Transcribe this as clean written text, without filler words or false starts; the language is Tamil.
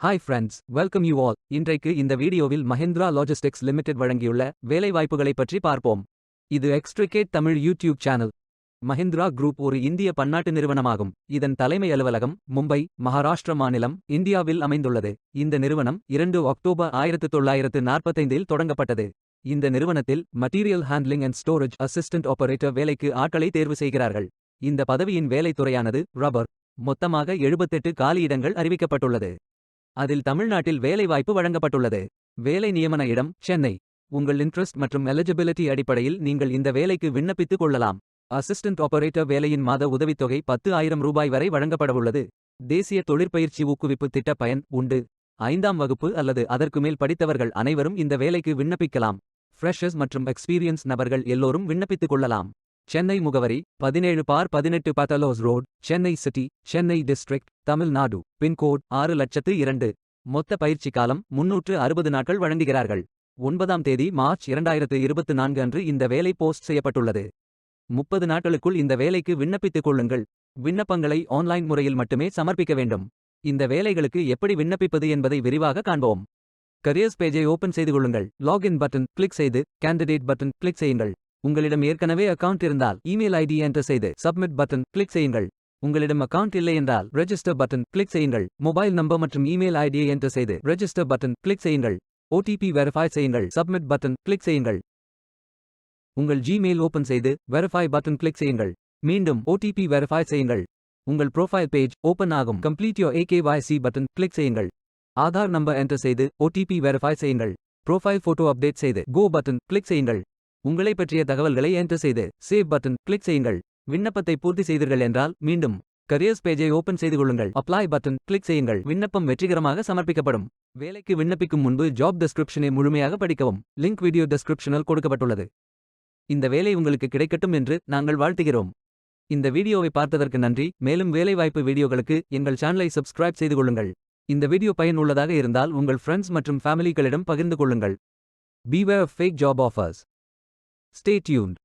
Hi friends, welcome you all. இன்றைக்கு இந்த வீடியோவில் மஹிந்திரா லாஜிஸ்டிக்ஸ் லிமிடெட் வழங்கியுள்ள வேலைவாய்ப்புகளை பற்றி பார்ப்போம். இது extricate Tamil YouTube channel. Mahindra group ஒரு இந்திய பன்னாட்டு நிறுவனமாகும். இதன் தலைமை அலுவலகம் மும்பை, மகாராஷ்டிர மாநிலம், இந்தியாவில் அமைந்துள்ளது. இந்த நிறுவனம் 2 அக்டோபர் 1945இல் தொடங்கப்பட்டது. இந்த நிறுவனத்தில் material handling and storage assistant operator வேலைக்கு ஆட்களை தேர்வு செய்கிறார்கள். இந்த பதவியின் வேலைத்துறையானது ரப்பர். மொத்தமாக 78 காலியிடங்கள் அறிவிக்கப்பட்டுள்ளது. அதில் தமிழ்நாட்டில் வேலைவாய்ப்பு வழங்கப்பட்டுள்ளது. வேலை நியமன இடம் சென்னை. உங்கள் இன்ட்ரெஸ்ட் மற்றும் எலிஜிபிலிட்டி அடிப்படையில் நீங்கள் இந்த வேலைக்கு விண்ணப்பித்துக் கொள்ளலாம். அசிஸ்டன்ட் ஆபரேட்டர் வேலையின் மாத உதவித்தொகை 10,000 ரூபாய் வரை வழங்கப்படவுள்ளது. தேசிய தொழிற்பயிற்சி ஊக்குவிப்பு திட்ட பயன் உண்டு. 5ஆம் வகுப்பு அல்லது அதற்கு மேல் படித்தவர்கள் அனைவரும் இந்த வேலைக்கு விண்ணப்பிக்கலாம். ஃப்ரெஷர்ஸ் மற்றும் எக்ஸ்பீரியன்ஸ் நபர்கள் எல்லோரும் விண்ணப்பித்துக் கொள்ளலாம். சென்னை முகவரி 17/18 Pattullos road, Chennai city, Chennai district, Tamil Nadu. Pincode 6,02,000. மொத்த பயிற்சி காலம் 360 நாட்கள் வழங்குகிறார்கள். 9ஆம் தேதி மார்ச் 2024 அன்று இந்த வேலை போஸ்ட் செய்யப்பட்டுள்ளது. 30 நாட்களுக்குள் இந்த வேலைக்கு விண்ணப்பித்துக் கொள்ளுங்கள். விண்ணப்பங்களை ஆன்லைன் முறையில் மட்டுமே சமர்ப்பிக்க வேண்டும். இந்த வேலைகளுக்கு எப்படி விண்ணப்பிப்பது என்பதை விரிவாக காண்போம். கரியர்ஸ் பேஜை ஓபன் செய்து கொள்ளுங்கள். லாகின் பட்டன் கிளிக் செய்து கேண்டிடேட் பட்டன் கிளிக் செய்யுங்கள். உங்களிடம் ஏற்கனவே அக்கவுண்ட் இருந்தால் இமெயில் ஐடி என்டர் செய்து சப்மிட் பட்டன் கிளிக் செய்யுங்கள். உங்களிடம் அக்கவுண்ட் இல்லை என்றால் ரெஜிஸ்டர் பட்டன் கிளிக் செய்யுங்கள். மொபைல் நம்பர் மற்றும் இமெயில் ஐடியை என்டர் செய்து ரெஜிஸ்டர் பட்டன் கிளிக் செய்யுங்கள். ஓடிபி வெரிஃபை செய்யுங்கள். சப்மிட் பட்டன் கிளிக் செய்யுங்கள். உங்கள் ஜிமெயில் ஓபன் செய்து வெரிஃபை பட்டன் கிளிக் செய்யுங்கள். மீண்டும் ஓடிபி வெரிஃபை செய்யுங்கள். உங்கள் ப்ரொஃபைல் பேஜ் ஓபன் ஆகும். Complete your AKYC button click செய்யுங்கள். ஆதார் நம்பர் என்டர் செய்து ஓடிபி வெரிஃபை செய்யுங்கள். ப்ரொஃபைல் போட்டோ அப்டேட் செய்து கோ பட்டன் கிளிக் செய்யுங்கள். உங்களை பற்றிய தகவல்களை என்டர் செய்து சேவ் பட்டன் கிளிக் செய்யுங்கள். விண்ணப்பத்தை பூர்த்தி செய்தீர்கள் என்றால் மீண்டும் கரியர்ஸ் பேஜை ஓபன் செய்து கொள்ளுங்கள். அப்ளை பட்டன் கிளிக் செய்யுங்கள். விண்ணப்பம் வெற்றிகரமாக சமர்ப்பிக்கப்படும். வேலைக்கு விண்ணப்பிக்கும் முன்பு ஜாப் டெஸ்கிரிப்ஷனை முழுமையாக படிக்கவும். லிங்க் வீடியோ டெஸ்கிரிப்ஷனில் கொடுக்கப்பட்டுள்ளது. இந்த வேலை உங்களுக்கு கிடைக்கட்டும் என்று நாங்கள் வாழ்த்துகிறோம். இந்த வீடியோவை பார்த்ததற்கு நன்றி. மேலும் வேலைவாய்ப்பு வீடியோகளுக்கு எங்கள் சேனலை சப்ஸ்கிரைப் செய்து கொள்ளுங்கள். இந்த வீடியோ பயனுள்ளதாக இருந்தால் உங்கள் ஃப்ரெண்ட்ஸ் மற்றும் ஃபேமிலிகளிடம் பகிர்ந்து கொள்ளுங்கள். Beware of fake job offers. Stay tuned.